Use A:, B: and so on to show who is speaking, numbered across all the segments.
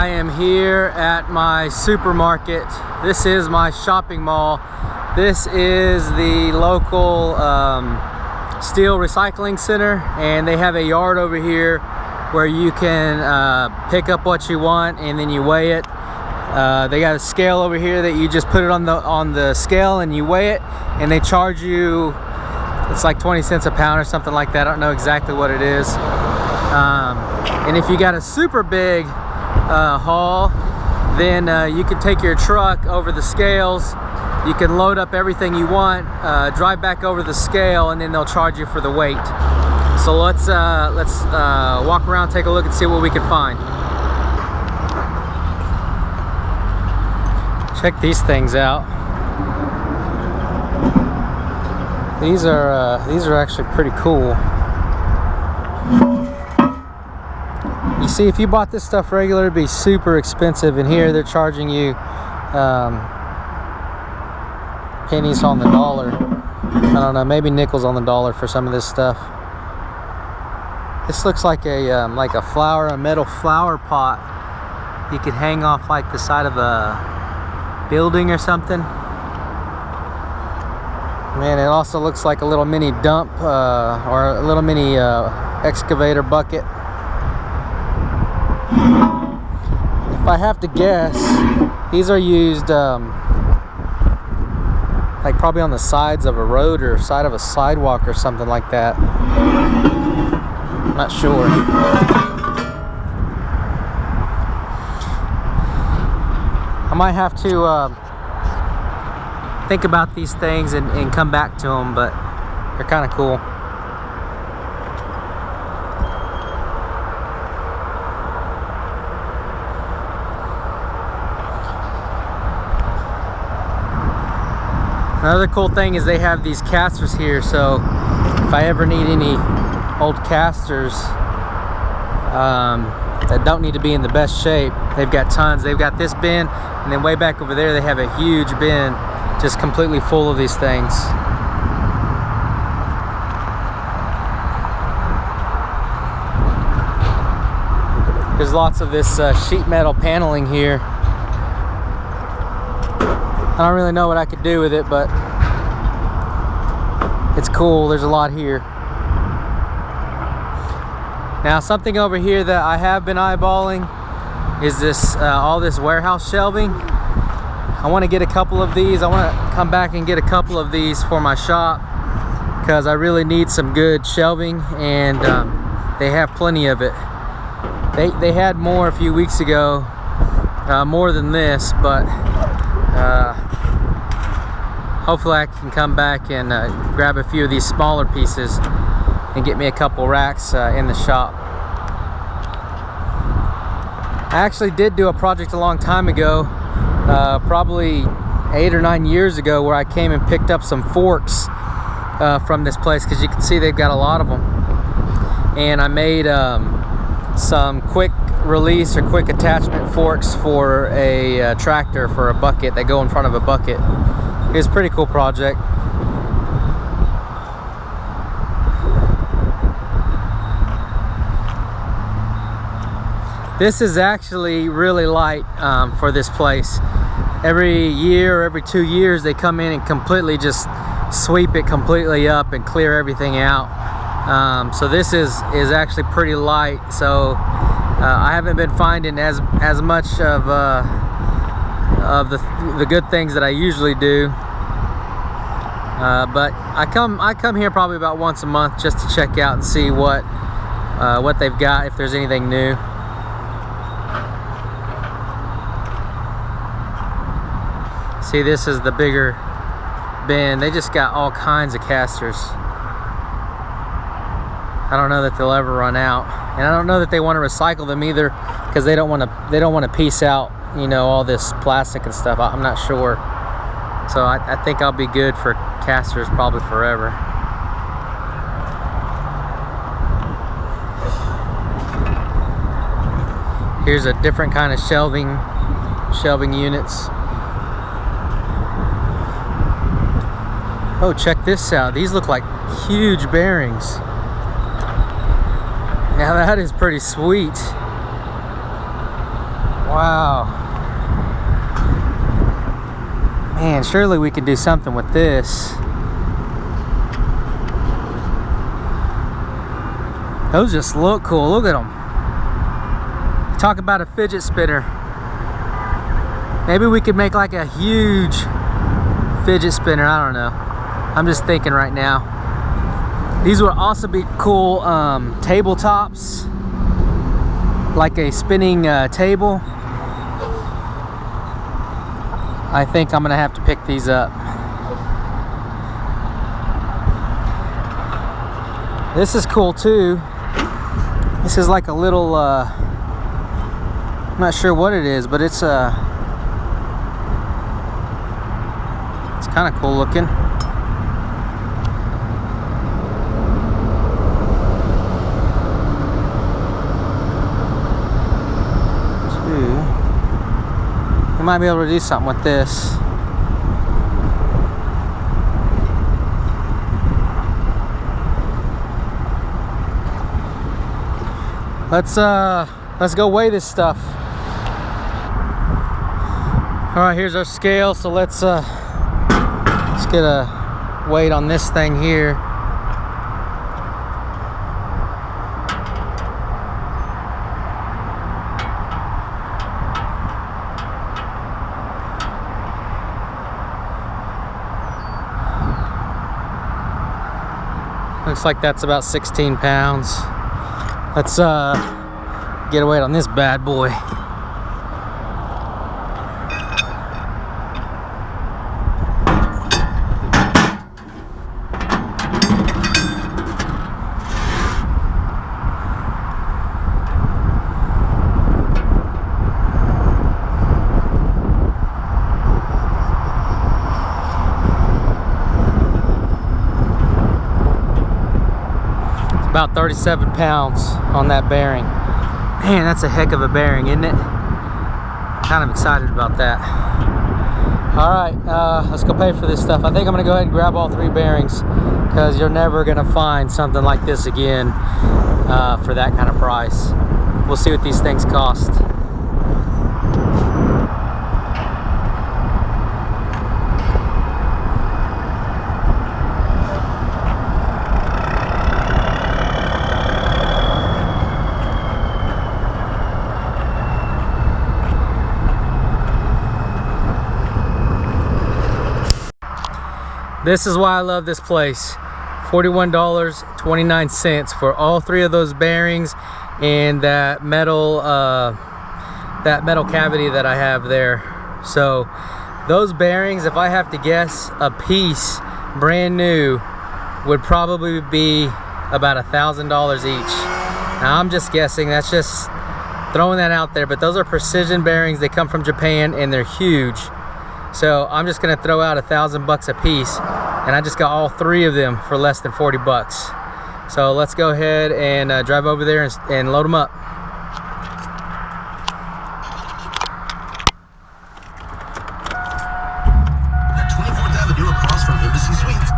A: I am here at my supermarket. This is my shopping mall. This is the local steel recycling center, and they have a yard over here where you can pick up what you want and then you weigh it. They got a scale over here that you just put it on the scale and you weigh it, and they charge you, it's like 20 cents a pound or something like that. I don't know exactly what it is. And if you got a super big haul, then you can take your truck over the scales. You can load up everything you want, drive back over the scale, and then they'll charge you for the weight. So let's walk around, take a look, and see what we can find. Check these things out. These are actually pretty cool. You see, if you bought this stuff regular, it'd be super expensive, and here they're charging you pennies on the dollar. I don't know, maybe nickels on the dollar for some of this stuff. This looks like a metal flower pot you could hang off like the side of a building or something. Man, it also looks like a little mini dump or a little mini excavator bucket. If I have to guess, these are used like probably on the sides of a road or side of a sidewalk or something like that. I'm not sure. I might have to think about these things and come back to them, but they're kind of cool. Another cool thing is they have these casters here, so if I ever need any old casters that don't need to be in the best shape, they've got tons. They've got this bin, and then way back over there they have a huge bin just completely full of these things. There's lots of this sheet metal paneling here. I don't really know what I could do with it, but it's cool. There's a lot here. Now, something over here that I have been eyeballing is this all this warehouse shelving. I want to get a couple of these. I want to come back and get a couple of these for my shop because I really need some good shelving, and they have plenty of it. They had more a few weeks ago, more than this, but hopefully I can come back and grab a few of these smaller pieces and get me a couple racks in the shop. I actually did do a project a long time ago, probably 8 or 9 years ago, where I came and picked up some forks from this place, because you can see they've got a lot of them. And I made some quick release or quick attachment forks for a tractor, for a bucket. They go in front of a bucket. It was a pretty cool project. This is actually really light for this place. Every year or every 2 years they come in and completely just sweep it completely up and clear everything out. So this is actually pretty light. So I haven't been finding as much of the good things that I usually do. But I come here probably about once a month just to check out and see what they've got, if there's anything new. See, this is the bigger bin. They just got all kinds of casters. I don't know that they'll ever run out, and I don't know that they want to recycle them either, because they don't want to piece out, you know, all this plastic and stuff. I'm not sure. So I think I'll be good for casters probably forever. Here's a different kind of shelving units. Oh, check this out. These look like huge bearings. Now that is pretty sweet. Wow. Man, surely we could do something with this. Those just look cool. Look at them. Talk about a fidget spinner. Maybe we could make like a huge fidget spinner. I don't know. I'm just thinking right now. These would also be cool tabletops. Like a spinning table. I think I'm gonna have to pick these up. This is cool too. This is like a little, I'm not sure what it is, but it's kind of cool looking. We might be able to do something with this. Let's go weigh this stuff. All right, here's our scale. So let's get a weight on this thing here. Looks like that's about 16 pounds. Let's get a weight on this bad boy. About 37 pounds on that bearing. Man, that's a heck of a bearing, isn't it? I'm kind of excited about that. All right, let's go pay for this stuff. I think I'm gonna go ahead and grab all 3 bearings because you're never gonna find something like this again for that kind of price. We'll see what these things cost. This is why I love this place. $41.29 for all 3 of those bearings and that metal cavity that I have there. So those bearings, if I have to guess, a piece brand new would probably be about $1,000 each. Now I'm just guessing, that's just throwing that out there, but those are precision bearings. They come from Japan and they're huge. So I'm just gonna throw out $1,000 a piece, and I just got all 3 of them for less than 40 bucks. So let's go ahead and drive over there and load them up.
B: At 24th Avenue across from Embassy Suites.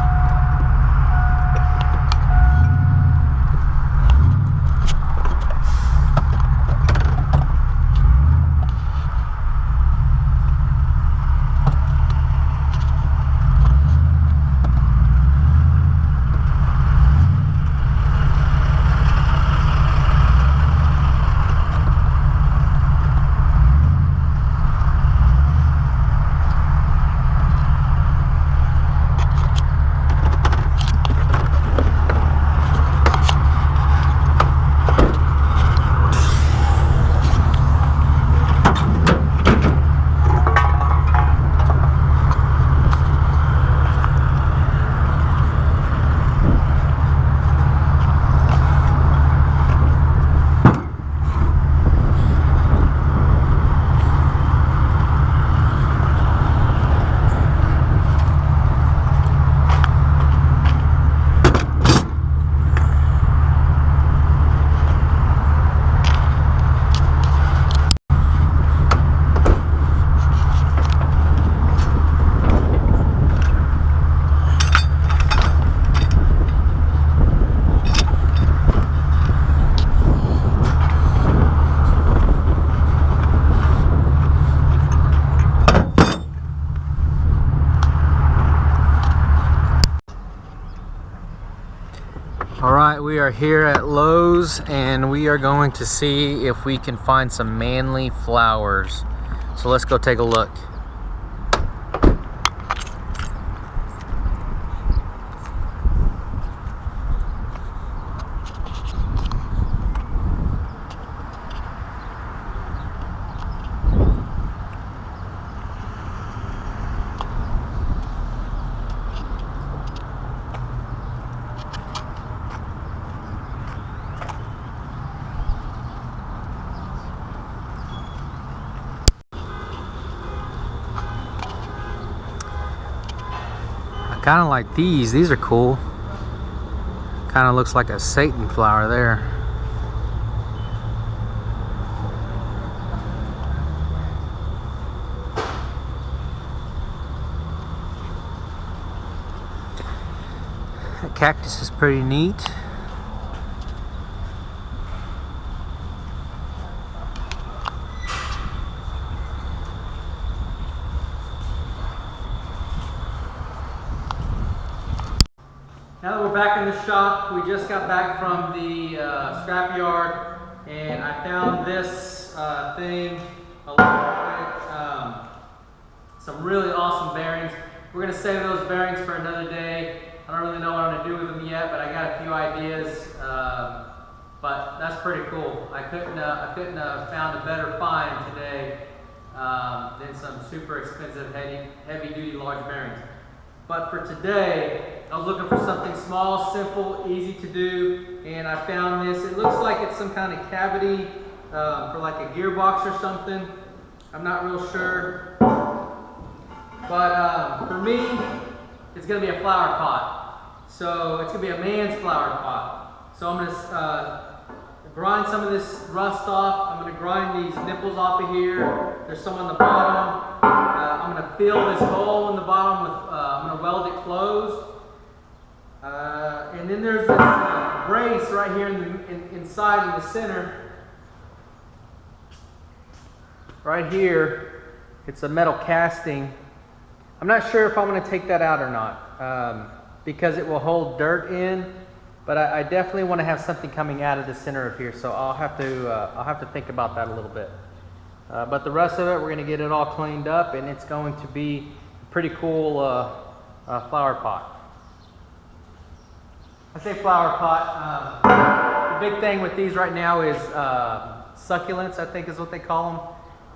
A: All right, we are here at Lowe's and we are going to see if we can find some manly flowers. So let's go take a look. Kind of like these. These are cool. Kind of looks like a Satan flower there. That cactus is pretty neat. Now that we're back in the shop, we just got back from the scrapyard, and I found this thing along with some really awesome bearings. We're going to save those bearings for another day. I don't really know what I'm going to do with them yet, but I got a few ideas. But that's pretty cool. I couldn't have found a better find today than some super expensive heavy-duty large bearings. But for today, I was looking for something small, simple, easy to do, and I found this. It looks like it's some kind of cavity for like a gearbox or something. I'm not real sure. But for me, it's going to be a flower pot. So it's going to be a man's flower pot. So I'm going to grind some of this rust off. I'm going to grind these nipples off of here. There's some on the bottom. I'm going to fill this hole in the bottom with, I'm going to weld it closed. And then there's this brace right here inside in the center. Right here, it's a metal casting. I'm not sure if I'm going to take that out or not because it will hold dirt in. But I definitely want to have something coming out of the center of here, so I'll have to think about that a little bit. But the rest of it, we're going to get it all cleaned up, and it's going to be a pretty cool flower pot. I say flower pot. The big thing with these right now is succulents, I think is what they call them.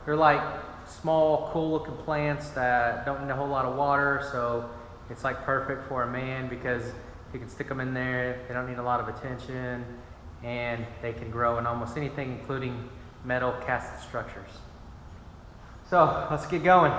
A: They're like small, cool-looking plants that don't need a whole lot of water, so it's like perfect for a man because you can stick them in there. They don't need a lot of attention, and they can grow in almost anything, including metal cast structures. So let's get going.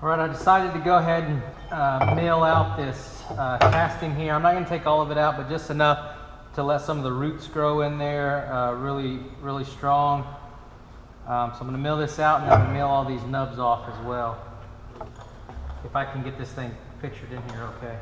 A: All right, I decided to go ahead and mill out this casting here. I'm not going to take all of it out, but just enough to let some of the roots grow in there really strong. So I'm going to mill this out, and I'm going to mill all these nubs off as well. If I can get this thing pictured in here okay.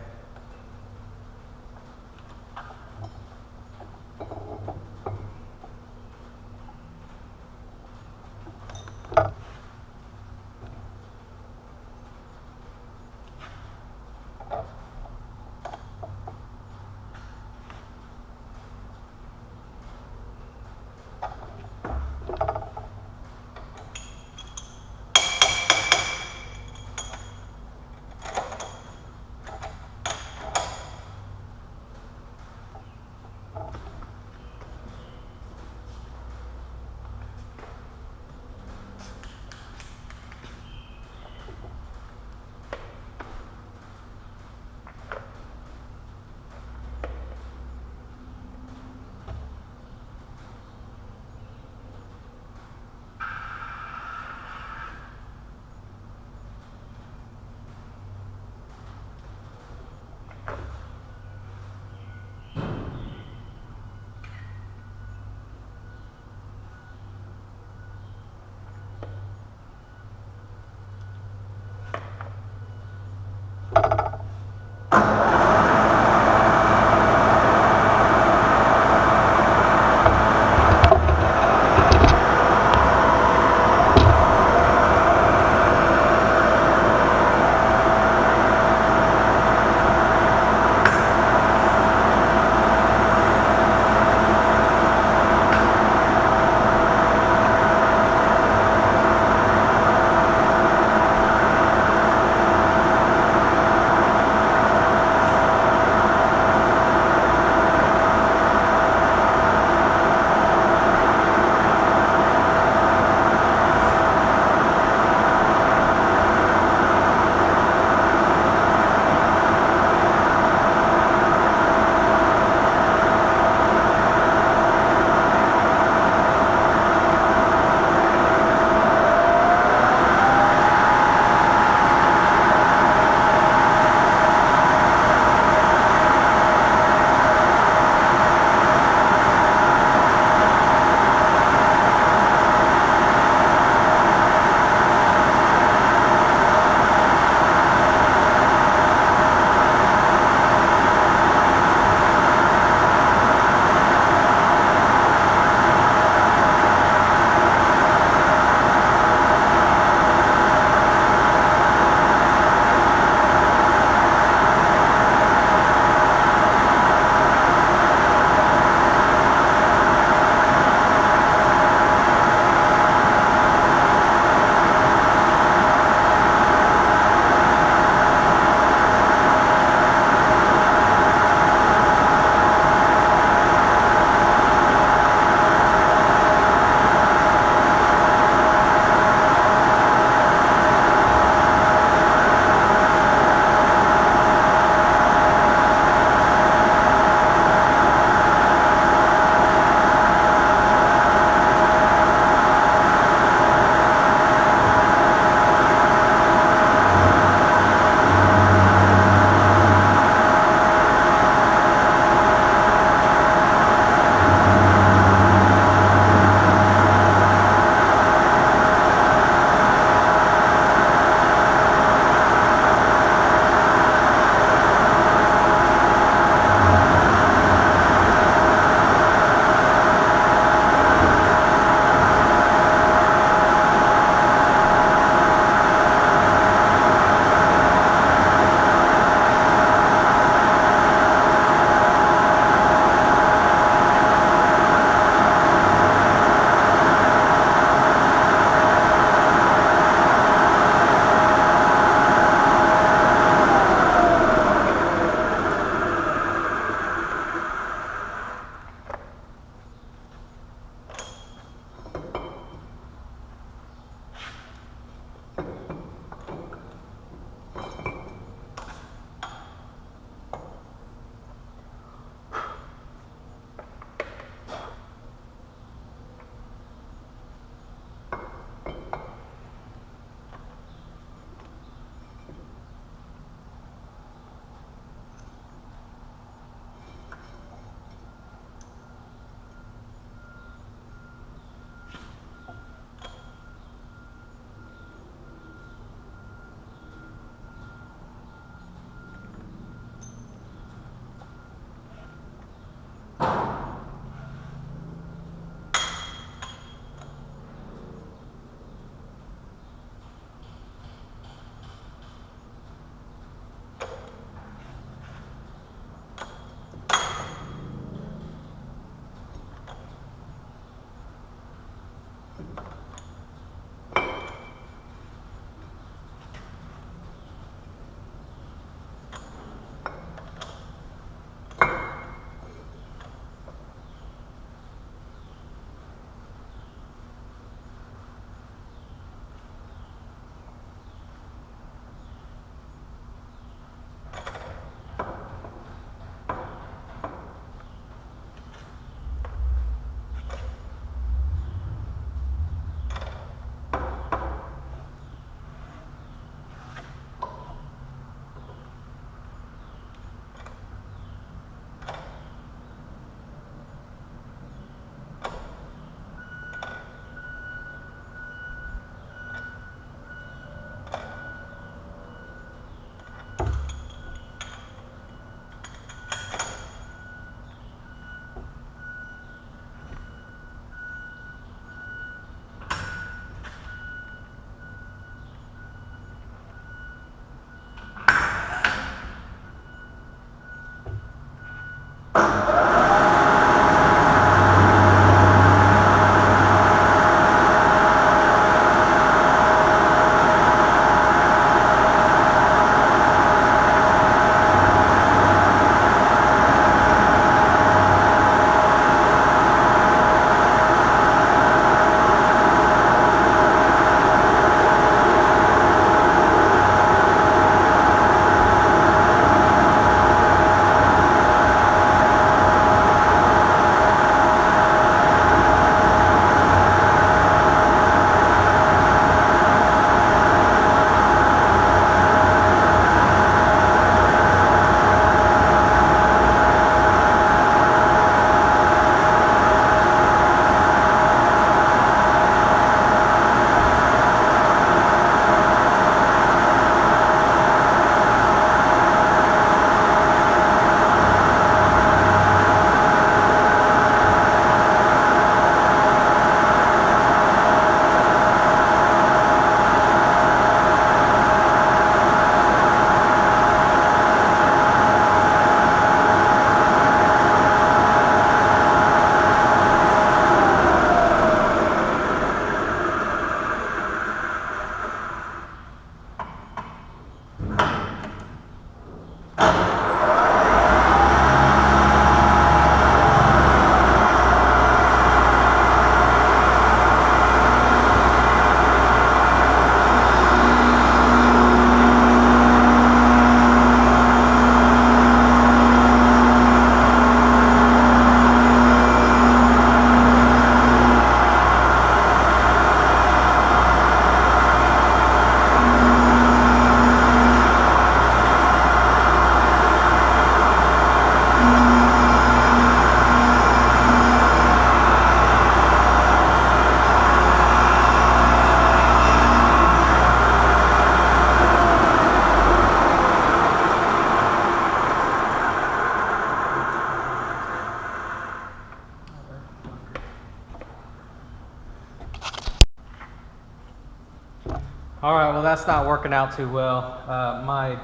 A: All right, well that's not working out too well. My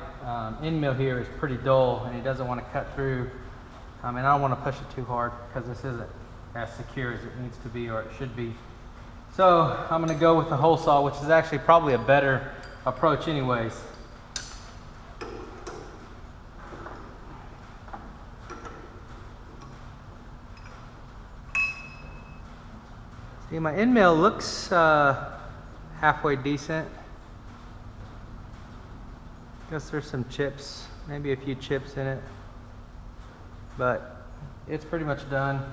A: end mill here is pretty dull and it doesn't want to cut through. And I don't want to push it too hard because this isn't as secure as it needs to be or it should be. So I'm going to go with the hole saw, which is actually probably a better approach anyways. See, my end mill looks halfway decent. Guess there's some chips, maybe a few chips in it, but it's pretty much done.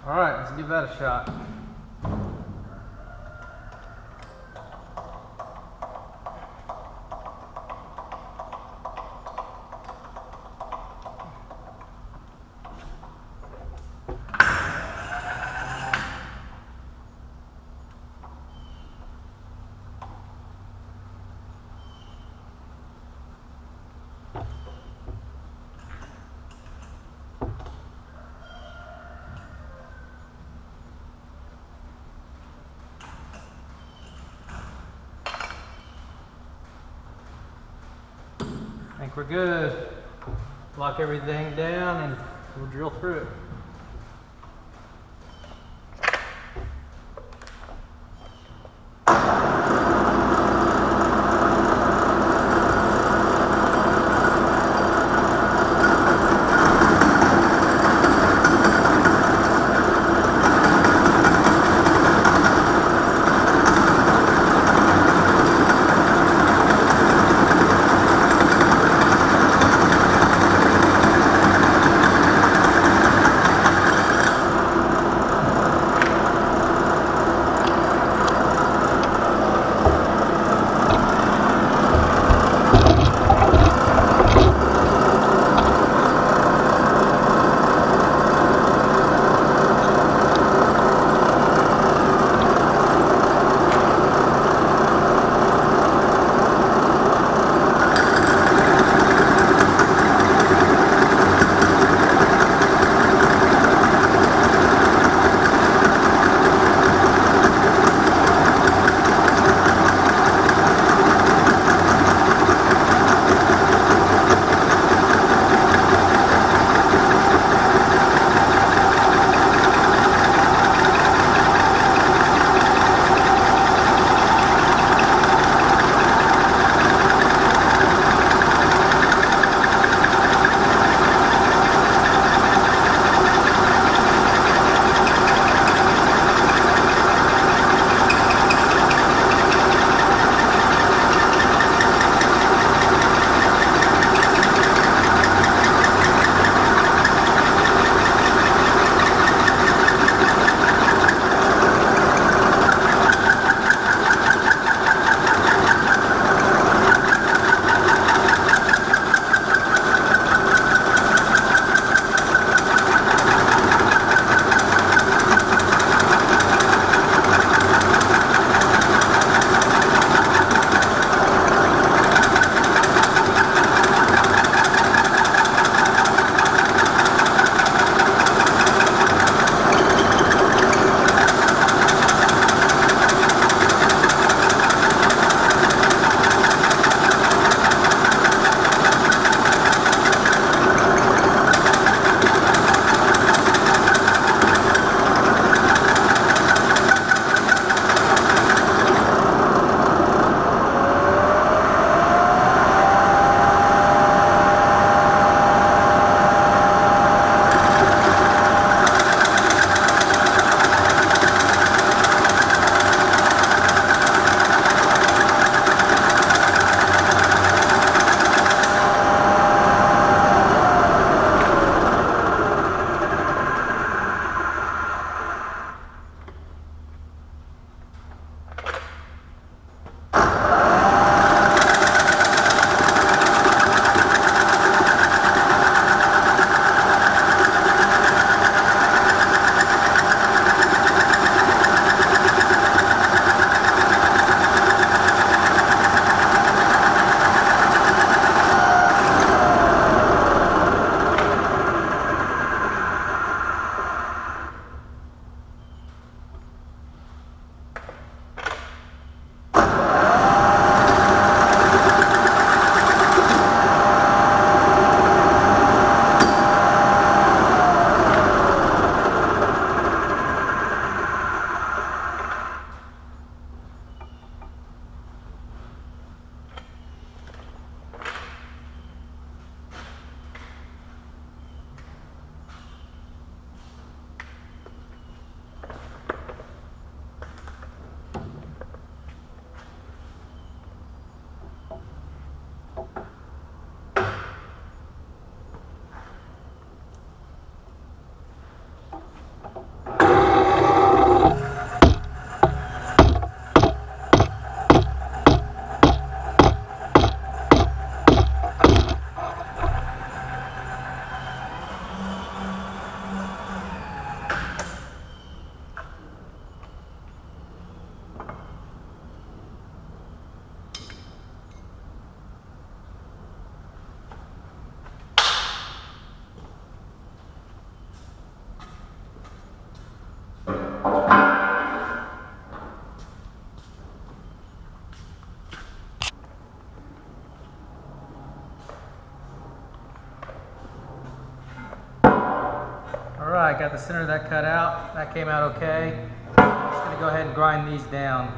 A: All right, let's give that a shot. I think we're good. Lock everything down and we'll drill through it. got the center of that cut out. That came out okay. I'm just gonna go ahead and grind these down.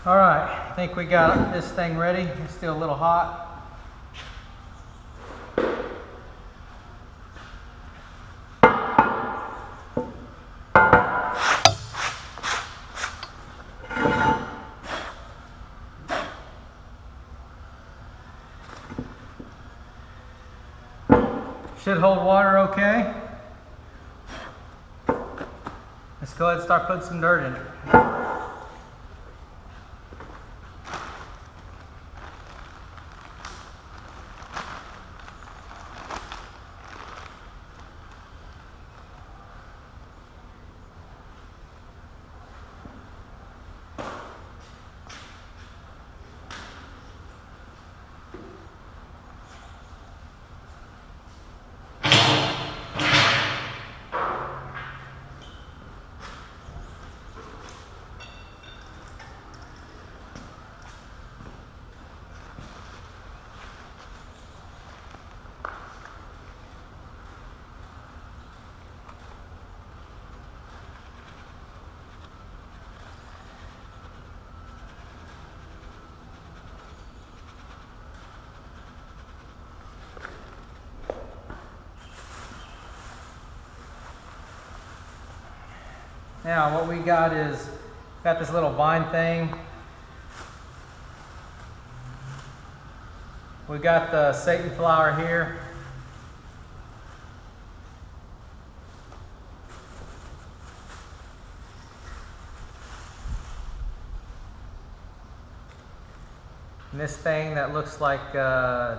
A: All right, I think we got this thing ready. It's still a little hot. Should hold water okay. Let's go ahead and start putting some dirt in it. Now what we got is, got this little vine thing. We got the Satan flower here. And this thing that looks like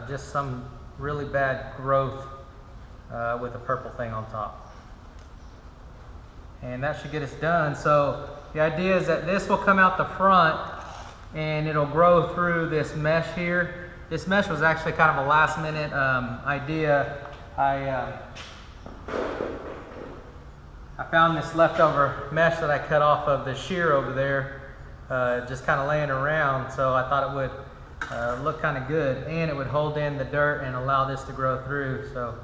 A: just some really bad growth with a purple thing on top. And that should get us done. So the idea is that this will come out the front and it'll grow through this mesh here. This mesh was actually kind of a last minute idea. I found this leftover mesh that I cut off of the shear over there, just kind of laying around. So I thought it would look kind of good, and it would hold in the dirt and allow this to grow through. So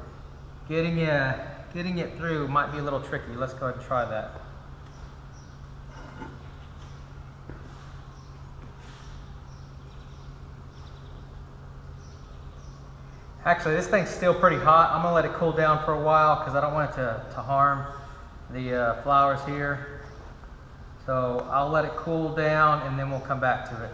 A: getting it through might be a little tricky. Let's go ahead and try that. Actually, this thing's still pretty hot. I'm gonna let it cool down for a while because I don't want it to harm the flowers here. So I'll let it cool down and then we'll come back to it.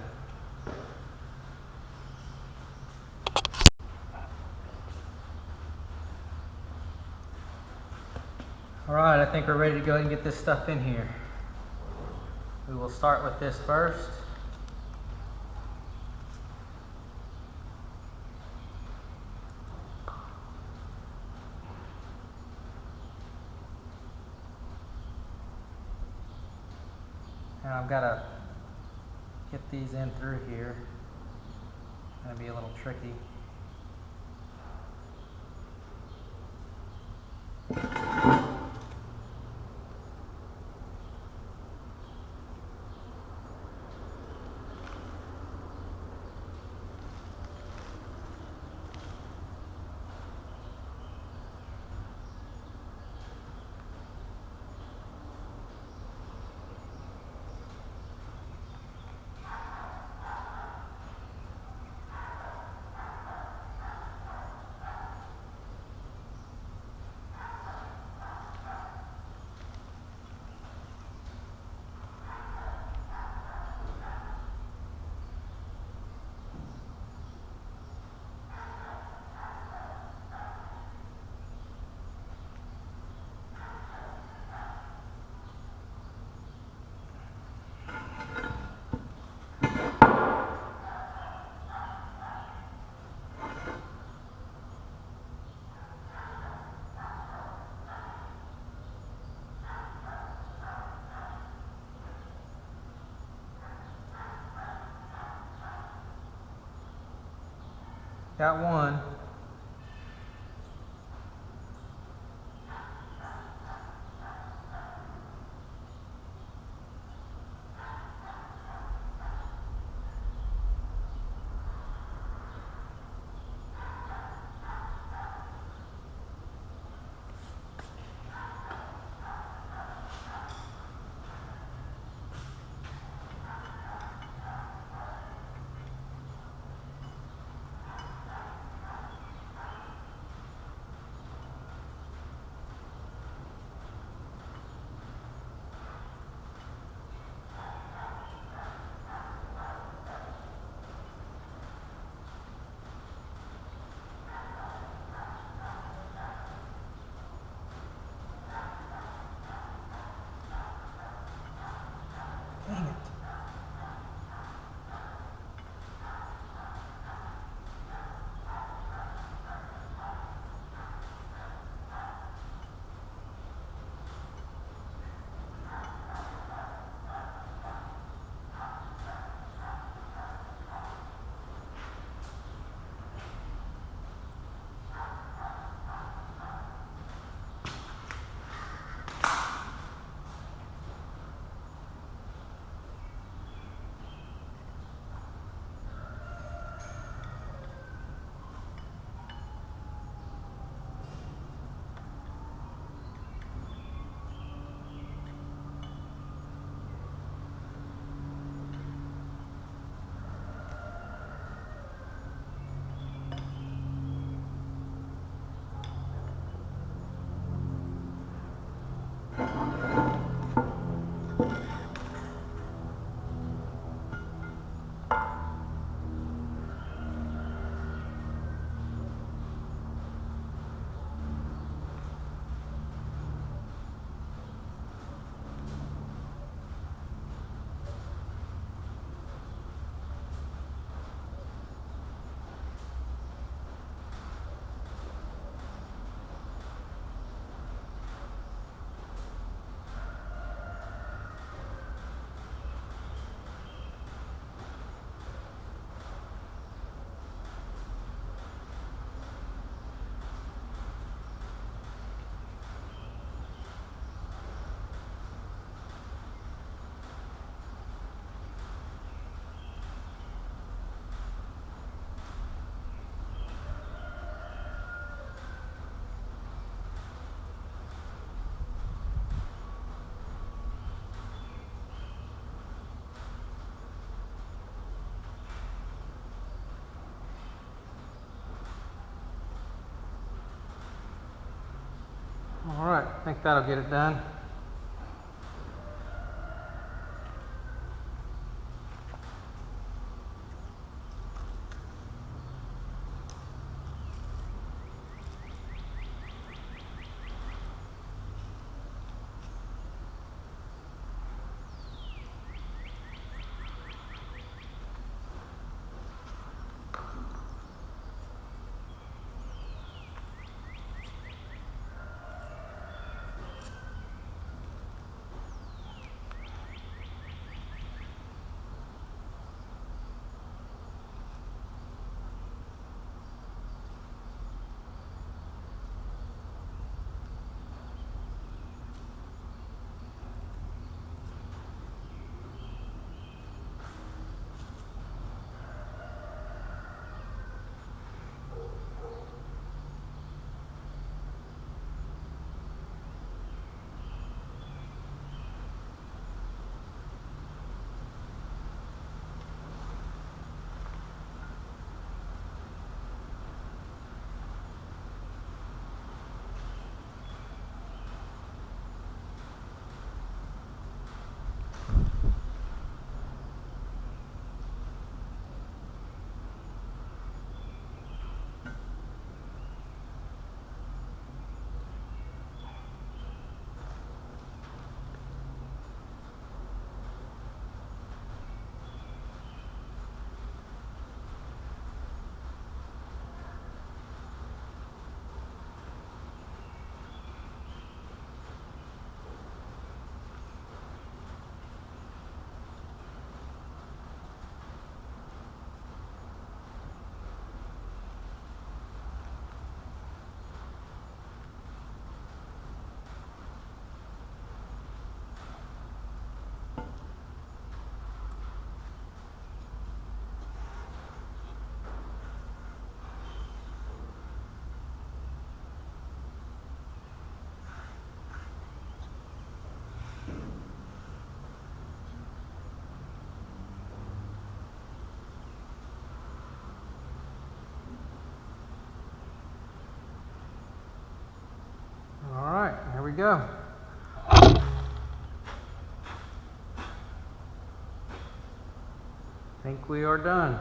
A: All right, I think we're ready to go ahead and get this stuff in here. We will start with this first. And I've got to get these in through here. It's going to be a little tricky. Got one. All right, I think that'll get it done. All right, here we go. I think we are done.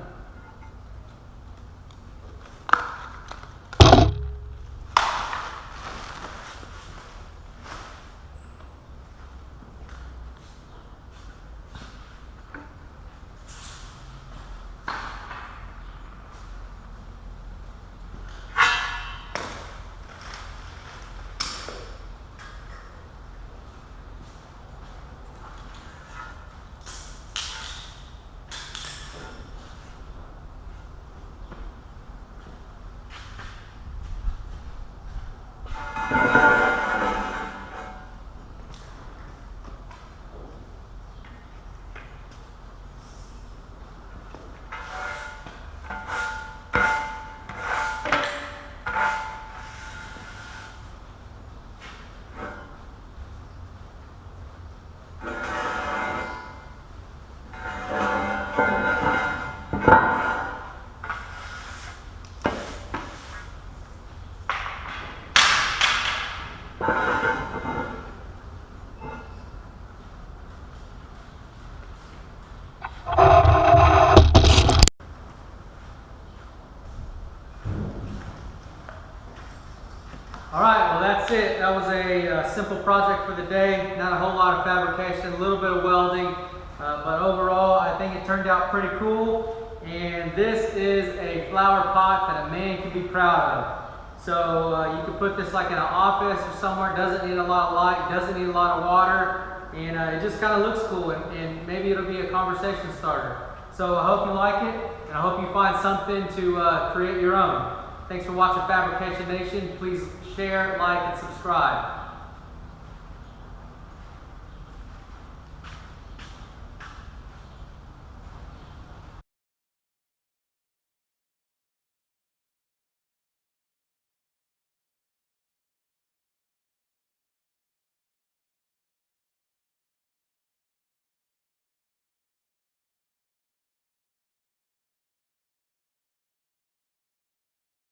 A: All right, well that's it. That was a simple project for the day. Not a whole lot of fabrication, a little bit of welding, but overall I think it turned out pretty cool. And this is a flower pot that a man can be proud of. So you can put this like in an office or somewhere. It doesn't need a lot of light, doesn't need a lot of water, and it just kind of looks cool, and maybe it'll be a conversation starter. So I hope you like it, and I hope you find something to create your own. Thanks for watching Fabrication Nation. Please share, like, and subscribe.